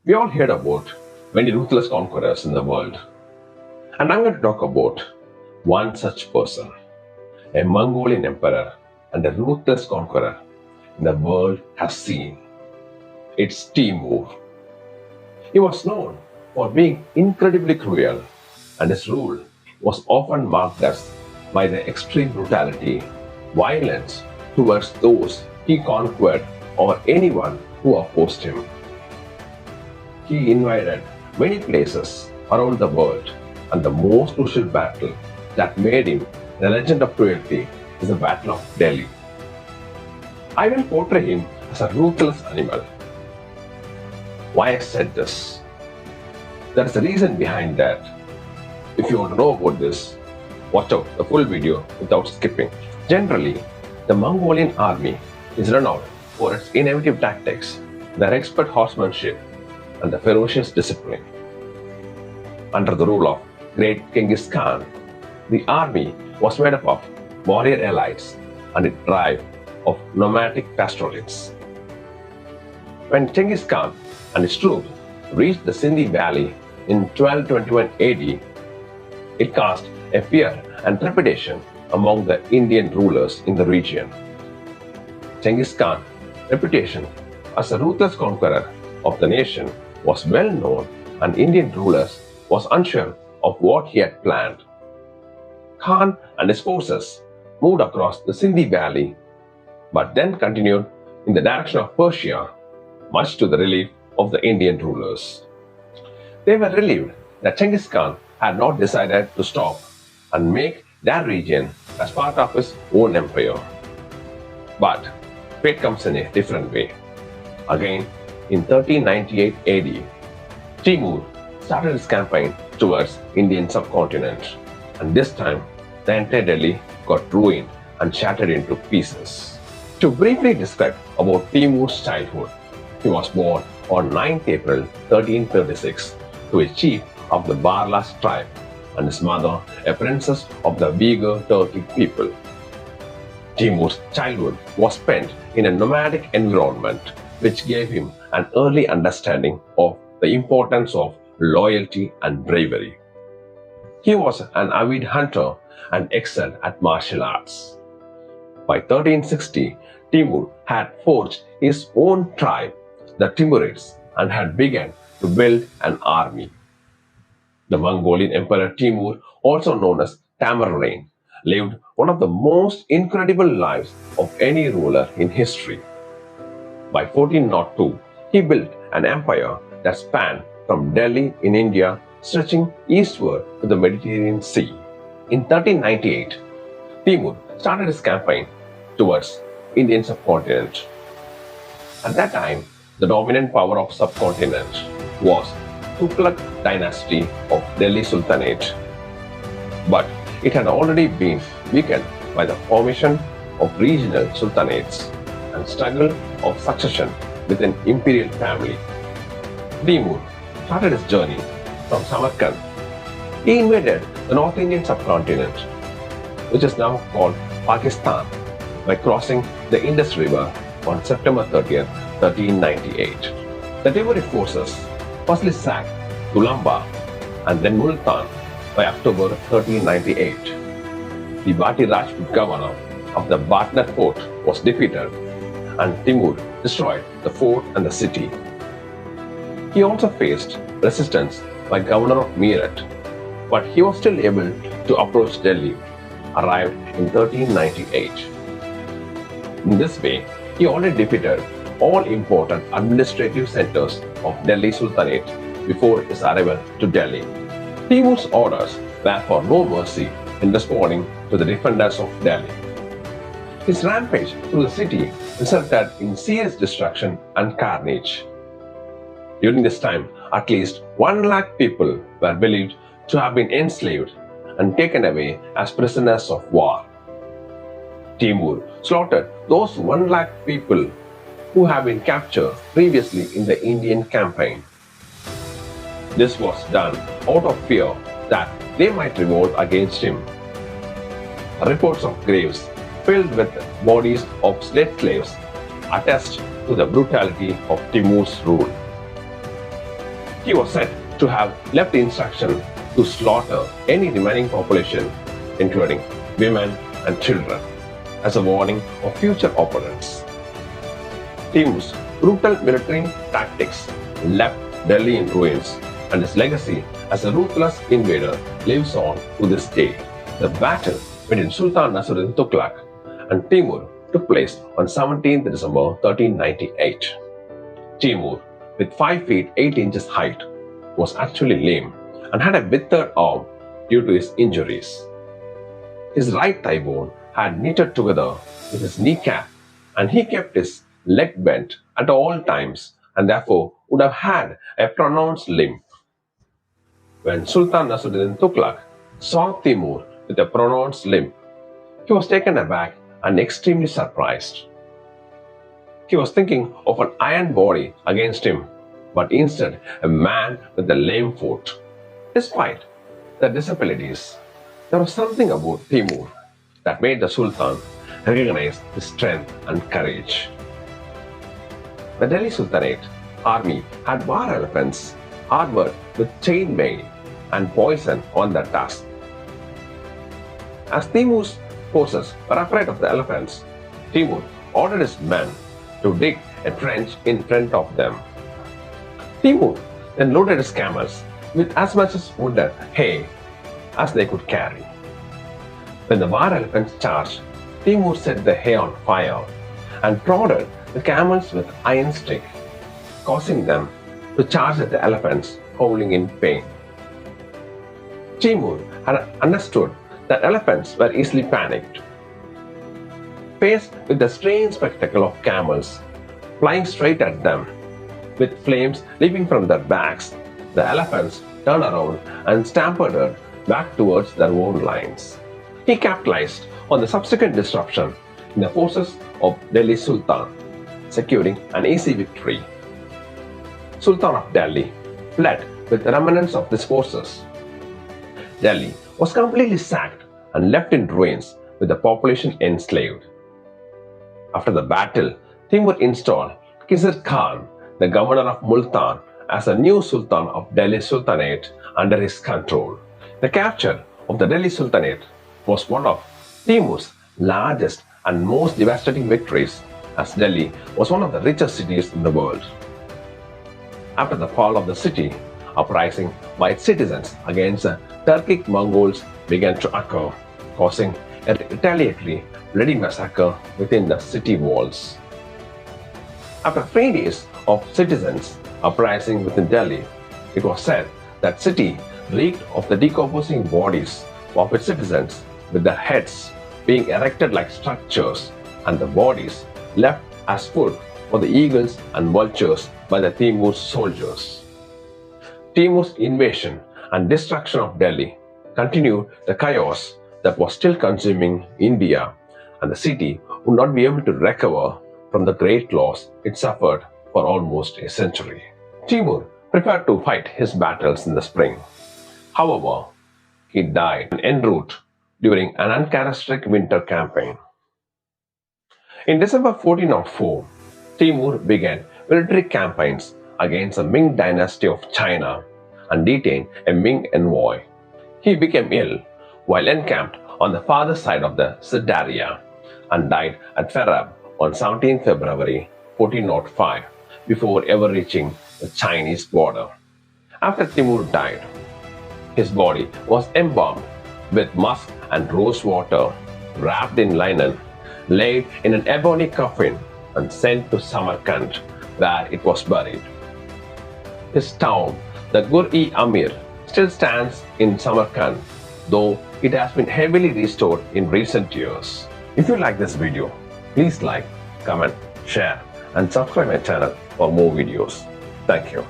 We all heard about many ruthless conquerors in the world, and I'm going to talk about one such person, a Mongolian emperor and a ruthless conqueror the world has seen. It's Timur. He was known for being incredibly cruel, and his rule was often marked by the extreme brutality, violence towards those he conquered or anyone who opposed him. He invaded many places around the world, and the most crucial battle that made him the legend of cruelty is the Battle of Delhi. I will portray him as a ruthless animal. Why I said this? There is a reason behind that. If you want to know about this, watch out the full video without skipping. Generally, the Mongolian army is renowned for its innovative tactics, their expert horsemanship, and the ferocious discipline. Under the rule of great Genghis Khan, the army was made up of warrior elites and a tribe of nomadic pastoralists. When Genghis Khan and his troops reached the Sindhi Valley in 1221 AD, it caused a fear and trepidation among the Indian rulers in the region. Genghis Khan's reputation as a ruthless conqueror of the nation was well known, and Indian rulers was unsure of what he had planned. Khan and his forces moved across the Sindhi Valley, but then continued in the direction of Persia, much to the relief of the Indian rulers. They were relieved that Genghis Khan had not decided to stop and make that region as part of his own empire. But fate comes in a different way. Again, in 1398 AD, Timur started his campaign towards Indian subcontinent, and this time the entire Delhi got ruined and shattered into pieces. To briefly describe about Timur's childhood, he was born on 9th April 1336 to a chief of the Barlas tribe, and his mother a princess of the Uyghur Turkic people. Timur's childhood was spent in a nomadic environment, which gave him an early understanding of the importance of loyalty and bravery. He was an avid hunter and excelled at martial arts. By 1360, Timur had forged his own tribe, the Timurids, and had begun to build an army. The Mongolian Emperor Timur, also known as Tamerlane, lived one of the most incredible lives of any ruler in history. By 1402, he built an empire that spanned from Delhi in India, stretching eastward to the Mediterranean Sea. In 1398, Timur started his campaign towards Indian subcontinent. At that time, the dominant power of subcontinent was Tughlaq dynasty of Delhi Sultanate. But it had already been weakened by the formation of regional sultanates and struggle of succession with an imperial family. Timur started his journey from Samarkand. He invaded the North Indian subcontinent, which is now called Pakistan, by crossing the Indus River on September 30, 1398. The Timurid forces firstly sacked Tulamba and then Multan by October 1398. The Bati Rajput governor of the Batna fort was defeated, and Timur destroyed the fort and the city. He also faced resistance by governor of Meerut, but he was still able to approach Delhi, arrived in 1398. In this way, he already defeated all important administrative centers of Delhi Sultanate before his arrival to Delhi. Timur's orders were for no mercy in responding to the defenders of Delhi. His rampage through the city resulted in serious destruction and carnage. During this time, at least 1 lakh people were believed to have been enslaved and taken away as prisoners of war. Timur slaughtered those 1 lakh people who had been captured previously in the Indian campaign. This was done out of fear that they might revolt against him. Reports of graves filled with bodies of dead slaves attest to the brutality of Timur's rule. He was said to have left instruction to slaughter any remaining population, including women and children, as a warning of future opponents. Timur's brutal military tactics left Delhi in ruins, and his legacy as a ruthless invader lives on to this day. The battle between Sultan Mahmud Tughlaq and Timur took place on 17th December 1398. Timur, with 5 feet 8 inches height, was actually lame and had a withered arm due to his injuries. His right thigh bone had knitted together with his kneecap, and he kept his leg bent at all times and therefore would have had a pronounced limp. When Sultan Mahmud Tughlaq saw Timur with a pronounced limp, he was taken aback and extremely surprised. He was thinking of an iron body against him, but instead a man with a lame foot. Despite the disabilities, there was something about Timur that made the Sultan recognize his strength and courage. The Delhi Sultanate army had war elephants armored with chainmail and poison on their tusks. As Timur's forces were afraid of the elephants, Timur ordered his men to dig a trench in front of them. Timur then loaded his camels with as much wood and hay as they could carry. When the war elephants charged, Timur set the hay on fire and prodded the camels with iron stick, causing them to charge at the elephants, howling in pain. Timur had understood that elephants were easily panicked. Faced with the strange spectacle of camels flying straight at them, with flames leaping from their backs, the elephants turned around and stampeded back towards their own lines. He capitalized on the subsequent disruption in the forces of Delhi Sultan, securing an easy victory. Sultan of Delhi fled with the remnants of his forces. Delhi was completely sacked and left in ruins with the population enslaved. After the battle, Timur installed Khizr Khan, the governor of Multan, as a new Sultan of Delhi Sultanate under his control. The capture of the Delhi Sultanate was one of Timur's largest and most devastating victories, as Delhi was one of the richest cities in the world. After the fall of the city, uprising by its citizens against the Turkic Mongols began to occur, causing a retaliatory bloody massacre within the city walls. After 3 days of citizens uprising within Delhi, it was said that city reeked of the decomposing bodies of its citizens, with their heads being erected like structures and the bodies left as food for the eagles and vultures by the Timur's soldiers. Timur's invasion and destruction of Delhi continued the chaos that was still consuming India, and the city would not be able to recover from the great loss it suffered for almost a century. Timur prepared to fight his battles in the spring. However, he died en route during an uncharacteristic winter campaign. In December 1404, Timur began military campaigns against the Ming dynasty of China and detained a Ming envoy. He became ill while encamped on the farther side of the Siddharya and died at Farab on 17 February 1405 before ever reaching the Chinese border. After Timur died, his body was embalmed with musk and rose water, wrapped in linen, laid in an ebony coffin, and sent to Samarkand, where it was buried. His town, the Gur-e-Amir, still stands in Samarkand, though it has been heavily restored in recent years. If you like this video, please like, comment, share, and subscribe my channel for more videos. Thank you.